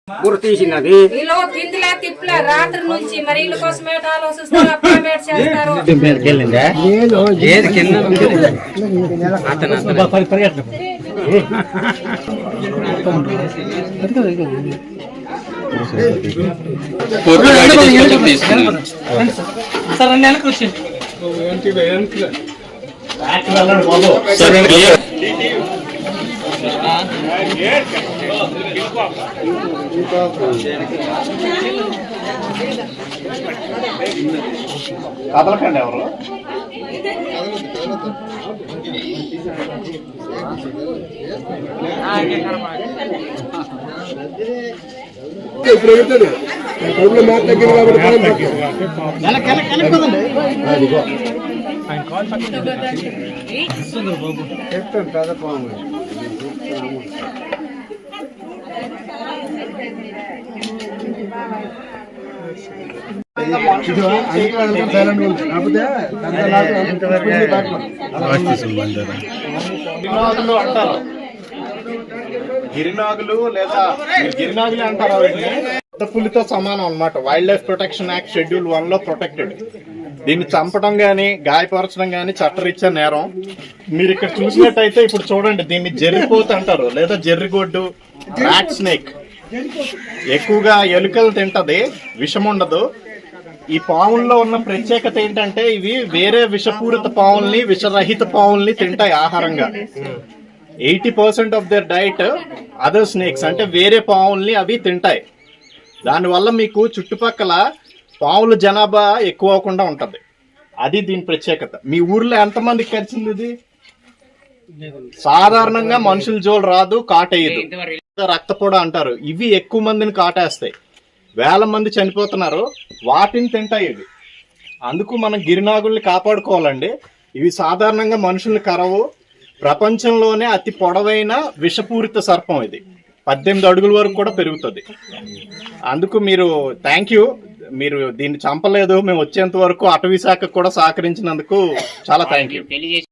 గుర్తు తీసినది కిందిలా తిప్పలా రాత్రి నుంచి మరి ఇల్లు కోసం ఆలోచిస్తారు అపాయింట్మెంట్ చేస్తారు. కదలకండి ఎవరు గిరినాగులు లేదా గిరినాగులు అంటారు. పులితో సమానం అన్నమాట. Wild life protection act schedule 1 లో ప్రొటెక్టెడ్. దీన్ని చంపడం గాని గాయపరచడం గాని చట్టరీత్యా నేరం. మీరు ఇక్కడ చూసినట్టయితే ఇప్పుడు చూడండి, దీన్ని జెర్రిపోతు అంటారు లేదా జెర్రిగొడ్డు, ర్యాట్ స్నేక్. ఎక్కువగా ఎలుకలు తింటది, విషం ఉండదు. ఈ పావుల్లో ఉన్న ప్రత్యేకత ఏంటంటే ఇవి వేరే విషపూరిత పావుల్ని, విషరహిత పావుల్ని తింటాయి ఆహారంగా. 80% of their diet other snakes, అంటే వేరే పావుల్ని అవి తింటాయి. దానివల్ల మీకు చుట్టుపక్కల పావుల జనాభా ఎక్కువ అవ్వకుండా ఉంటది. అది దీని ప్రత్యేకత. మీ ఊర్లో ఎంతమందికి కరిచింది ఇది? సాధారణంగా మనుషుల జోలు రాదు, కాటేయదు. రక్తపోడ అంటారు. ఇవి ఎక్కువ మందిని కాటేస్తాయి. వేల మంది చనిపోతున్నారు, వాటిని తింటాయి ఇవి. అందుకు మనం గిరినాగుల్ని కాపాడుకోవాలండి. ఇవి సాధారణంగా మనుషుల్ని కరవు. ప్రపంచంలోనే అతి పొడవైన విషపూరిత సర్పం ఇది. 18 అడుగుల వరకు కూడా పెరుగుతుంది. అందుకు మీరు థ్యాంక్ యూ. మీరు దీన్ని చంపలేదు. మేము వచ్చేంత వరకు అటవీ శాఖకు కూడా సహకరించినందుకు చాలా థ్యాంక్ యూ.